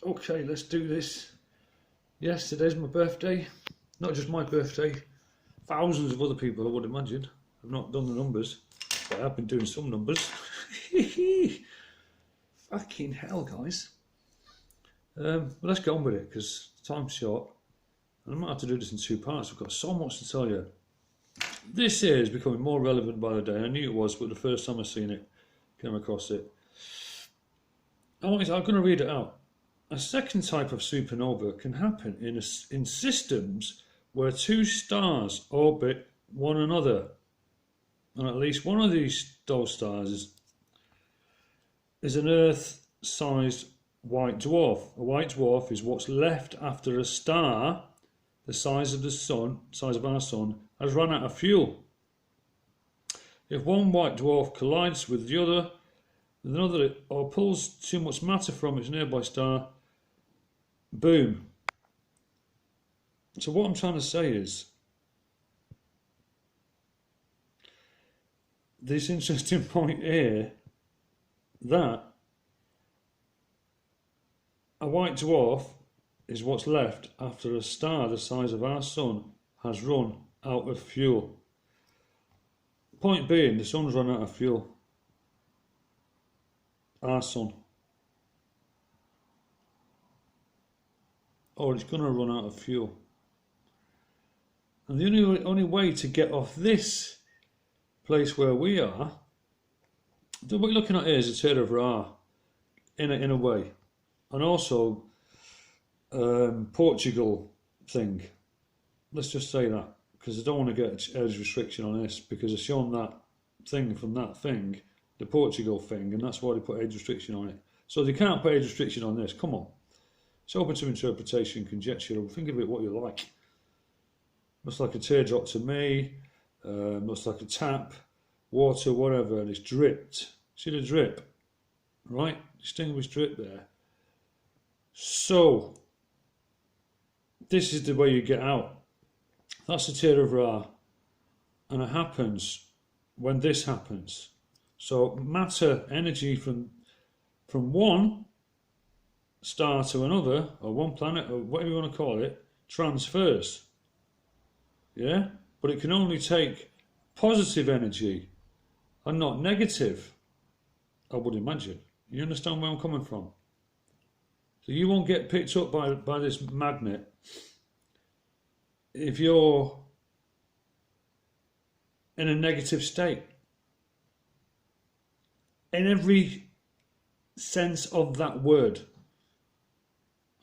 Okay, let's do this. Yes, today's my birthday. Not just my birthday. Thousands of other people, I would imagine. I've not done the numbers, but I've been doing some numbers. Fucking hell, guys. Well, let's get on with it, because time's short. And I might have to do this in two parts. I've got so much to tell you. This is becoming more relevant by the day. I knew it was, but the first time I seen it, came across it. I'm going to read it out. A second type of supernova can happen in systems where two stars orbit one another. And at least one of those stars is an Earth-sized white dwarf. A white dwarf is what's left after a star the size of the sun, size of our sun, has run out of fuel. If one white dwarf collides with another, or pulls too much matter from its nearby star, boom. So what I'm trying to say is, this interesting point here, that a white dwarf is what's left after a star the size of our sun has run out of fuel. Point being, the sun's run out of fuel. Our sun. Or it's going to run out of fuel. And the only way to get off this place where we are, what you're looking at here is a tail of Ra, in a way. And also Portugal thing. Let's just say that, because I don't want to get age restriction on this, because I've shown that thing from that thing, the Portugal thing, and that's why they put age restriction on it. So they can't put age restriction on this. Come on. It's open to interpretation, conjecture. Think of it what you like. Looks like a teardrop to me. Looks like a tap, water, whatever, and it's dripped. See the drip? Right? Distinguished drip there. So, this is the way you get out. That's the tear of Ra. And it happens when this happens. So, matter, energy from one star to another, or one planet, or whatever you want to call it, transfers. Yeah? But it can only take positive energy and not negative, I would imagine. You understand where I'm coming from? So you won't get picked up by this magnet if you're in a negative state. In every sense of that word.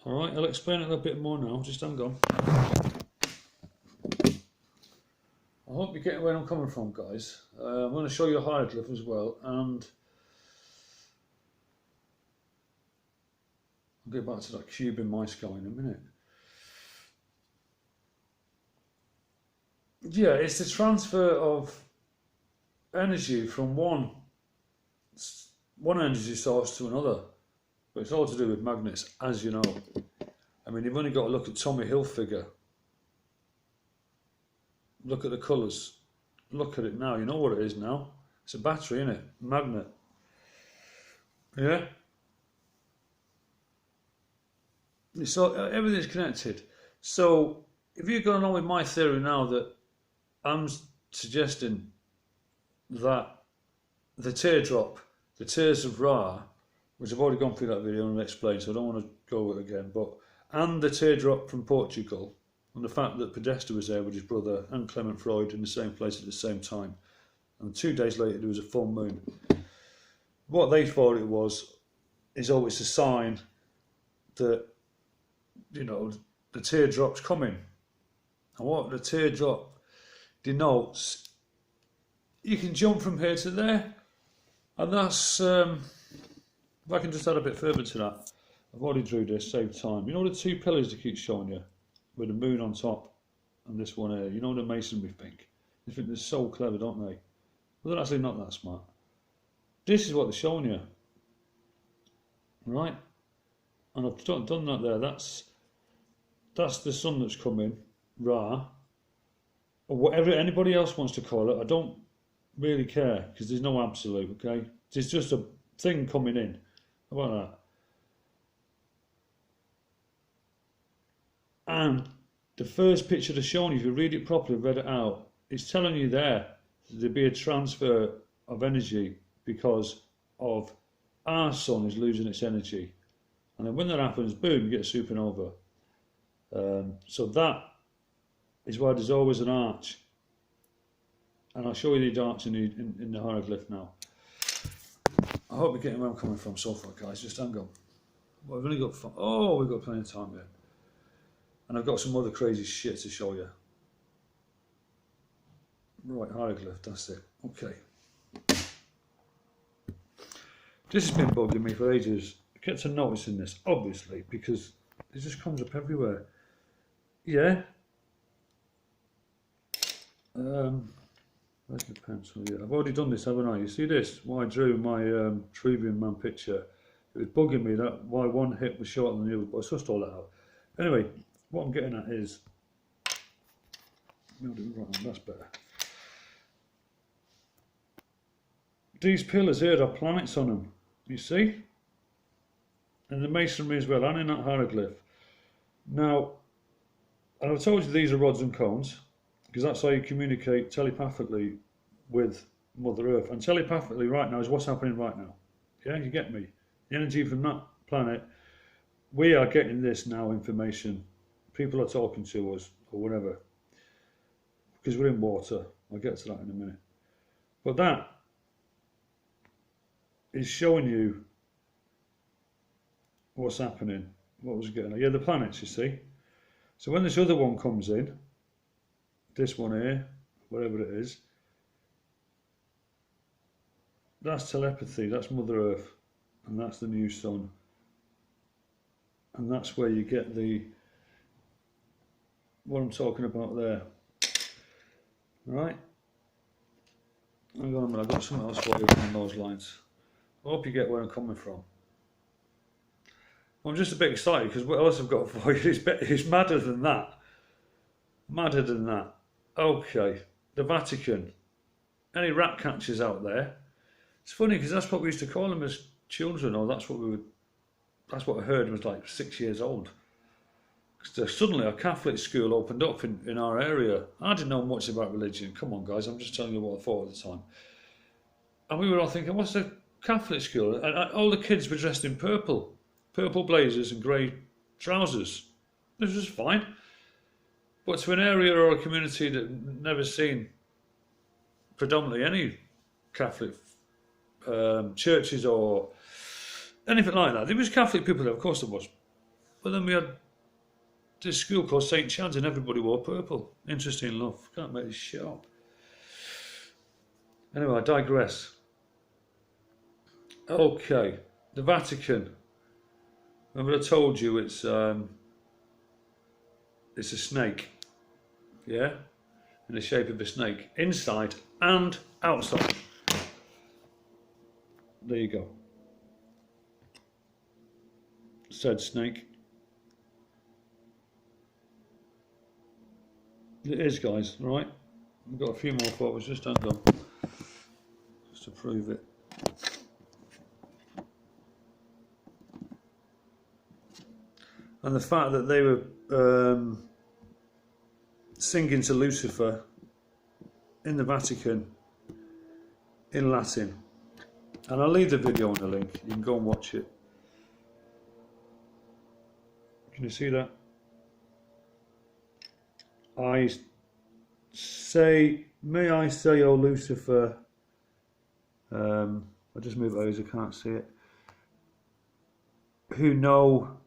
Alright, I'll explain it a little bit more now, just hang on. I hope you're getting where I'm coming from, guys. I'm going to show you a hieroglyph as well, and I'll get back to that cube in my sky in a minute. Yeah, it's the transfer of energy from one energy source to another. But it's all to do with magnets, as you know. I mean, you've only got to look at Tommy Hilfiger. Look at the colours. Look at it now. You know what it is now. It's a battery, isn't it? Magnet. Yeah? So everything's connected. So if you're going on with my theory now, that I'm suggesting that the teardrop, the tears of Ra, which I've already gone through that video and explained, so I don't want to go over it again, and the teardrop from Portugal, and the fact that Podesta was there with his brother and Clement Freud in the same place at the same time, and 2 days later there was a full moon. What they thought it was is, oh, it's a sign that, you know, the teardrop's coming. And what the teardrop denotes, you can jump from here to there, and that's, if I can just add a bit further to that, I've already drew this, save time. You know the two pillars they keep showing you, with the moon on top and this one here, you know the masonry thing? They think they're so clever, don't they? Well, they're actually not that smart. This is what they're showing you. Right? And I've done that there. That's the sun that's coming, Ra, or whatever anybody else wants to call it. I don't really care, because there's no absolute, okay? There's just a thing coming in. How about that? And the first picture they're showing you, if you read it properly, read it out, it's telling you there there'd be a transfer of energy because of our sun is losing its energy. And then when that happens, boom, you get a supernova. So that is why there's always an arch. And I'll show you the arch in the hieroglyph now. I hope you're getting where I'm coming from so far, guys. Just hang on. Well, we've only got we've got plenty of time here. And I've got some other crazy shit to show you. Right, hieroglyph, that's it. Okay. This has been bugging me for ages. I get to noticing this, obviously, because it just comes up everywhere. Yeah. Where's the pencil? Yeah, I've already done this, haven't I? You see this? Why I drew my Trevian Man picture. It was bugging me that why one hip was shorter than the other, but I sussed all that out. Anyway, what I'm getting at is, I'll do it right on, that's better. These pillars here have planets on them, you see? And the masonry as well, and in that hieroglyph. Now, and I've told you these are rods and cones, because that's how you communicate telepathically with Mother Earth. And telepathically right now is what's happening right now. Yeah, you get me? The energy from that planet, we are getting this now information. People are talking to us, or whatever. Because we're in water. I'll get to that in a minute. But that is showing you what's happening. What was it getting at? Yeah, the planets, you see. So when this other one comes in, this one here, whatever it is, that's telepathy, that's Mother Earth, and that's the new sun. And that's where you get what I'm talking about there. Right? Hang on a minute, I've got something else for you on those lines. I hope you get where I'm coming from. I'm just a bit excited because what else I've got for you is madder than that. Madder than that. Okay, the Vatican. Any rat catchers out there? It's funny because that's what we used to call them as children, or that's what I heard was like 6 years old. Suddenly a Catholic school opened up in our area. I didn't know much about religion. Come on, guys, I'm just telling you what I thought at the time. And we were all thinking, what's a Catholic school? And all the kids were dressed in purple blazers and grey trousers. This was fine. But to an area or a community that never seen predominantly any Catholic churches or anything like that. There was Catholic people there, of course there was. But then we had this school called St. Chad's and everybody wore purple. Interesting enough. Can't make this shit up. Anyway, I digress. Okay, the Vatican. Remember I told you it's a snake. Yeah? In the shape of a snake. Inside and outside. There you go. Said snake. It is, guys, right? I've got a few more photos, just hang on. Just to prove it. And the fact that they were singing to Lucifer in the Vatican in Latin. And I'll leave the video on the link, you can go and watch it. Can you see that? May I say, oh Lucifer, I'll just move those, I can't see it, who know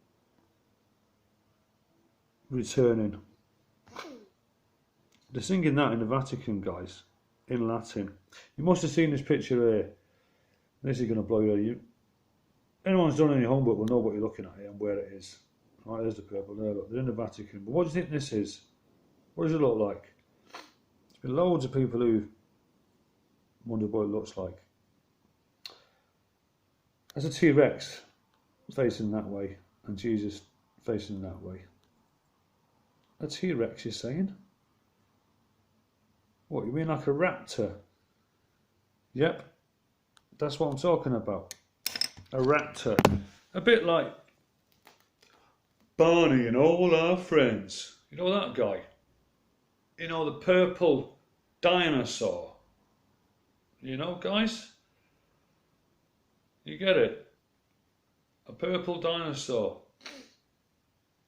returning. They're singing that in the Vatican, guys, in Latin. You must have seen this picture here. This is going to blow your head. Anyone's done any homework will know what you're looking at here and where it is. Right, there's the purple there, look, they're in the Vatican. But what do you think this is? What does it look like? There's been loads of people who wonder what it looks like. There's a T-Rex facing that way and Jesus facing that way. A T-Rex, you're saying? What, you mean like a raptor? Yep, that's what I'm talking about. A raptor. A bit like Barney and all our friends. You know that guy? You know, the purple dinosaur. You know, guys? You get it? A purple dinosaur.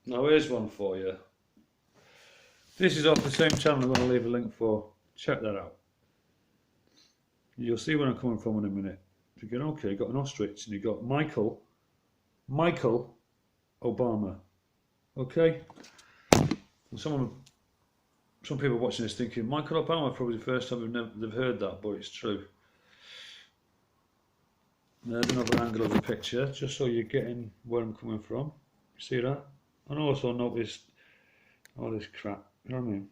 Now here's one for you. This is off the same channel I'm going to leave a link for. Check that out. You'll see where I'm coming from in a minute. You go, okay, you've got an ostrich and you've got Michael Obama. Okay? And some people watching this thinking, Michael Obama, probably the first time they've heard that, but it's true. There's another angle of the picture, just so you're getting where I'm coming from. See that? And also notice all this crap, you know what I mean?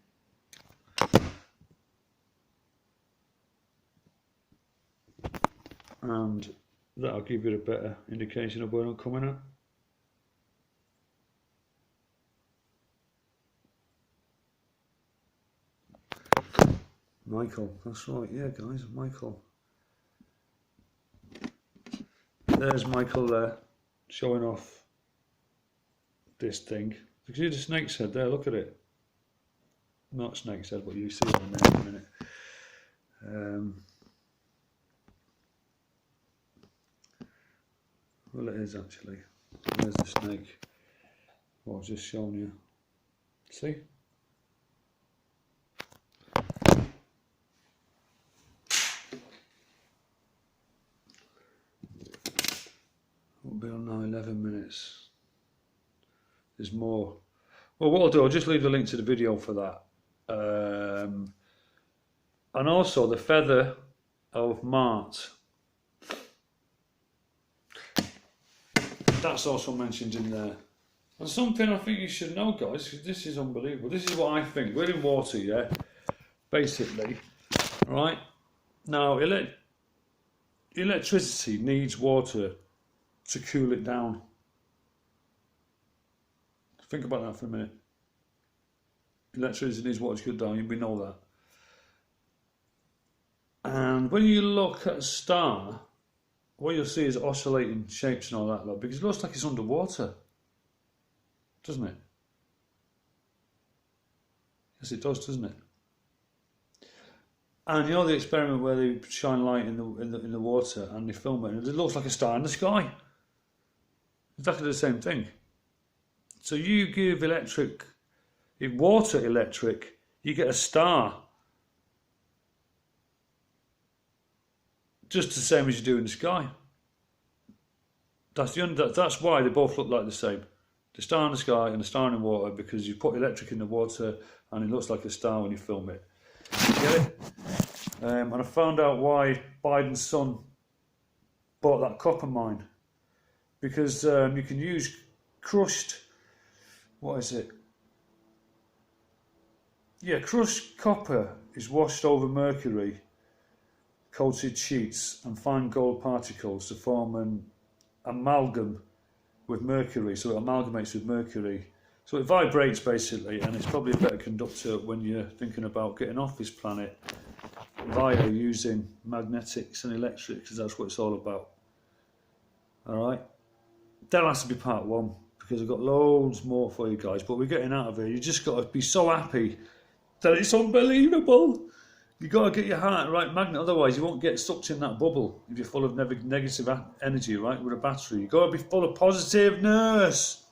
And that'll give you a better indication of where I'm coming at. Michael, that's right, yeah guys, Michael. There's Michael there, showing off this thing. You can see the snake's head there, look at it. Not snake's head, but you see it in there in a minute. Well, it is actually. There's the snake. What I've just shown you. See? We'll be on now 11 minutes. There's more. Well, what I'll do, I'll just leave the link to the video for that. And also the feather of Mart. That's also mentioned in there. And something I think you should know, guys, because this is unbelievable. This is what I think. We're in water, yeah? Basically. Right? Now, electricity needs water to cool it down. Think about that for a minute. Electricity needs water to cool it down. We know that. And when you look at a star, what you'll see is oscillating shapes and all that, lot, because it looks like it's underwater, doesn't it? Yes, it does, doesn't it? And you know the experiment where they shine light in the water and they film it, and it looks like a star in the sky. Exactly the same thing. So you give water electric, you get a star. Just the same as you do in the sky. That's why they both look like the same. The star in the sky and the star in the water, because you put electric in the water and it looks like a star when you film it. You get it? And I found out why Biden's son bought that copper mine. Because you can use crushed, what is it? Yeah, crushed copper is washed over mercury, coated sheets and fine gold particles to form an amalgam with mercury, so it amalgamates with mercury. So it vibrates basically, and it's probably a better conductor when you're thinking about getting off this planet via using magnetics and electrics, because that's what it's all about. Alright? That has to be part one, because I've got loads more for you guys, but we're getting out of here. You just got to be so happy that it's unbelievable. You've got to get your heart right magnet, otherwise you won't get sucked in that bubble if you're full of negative energy, right, with a battery. You've got to be full of positiveness.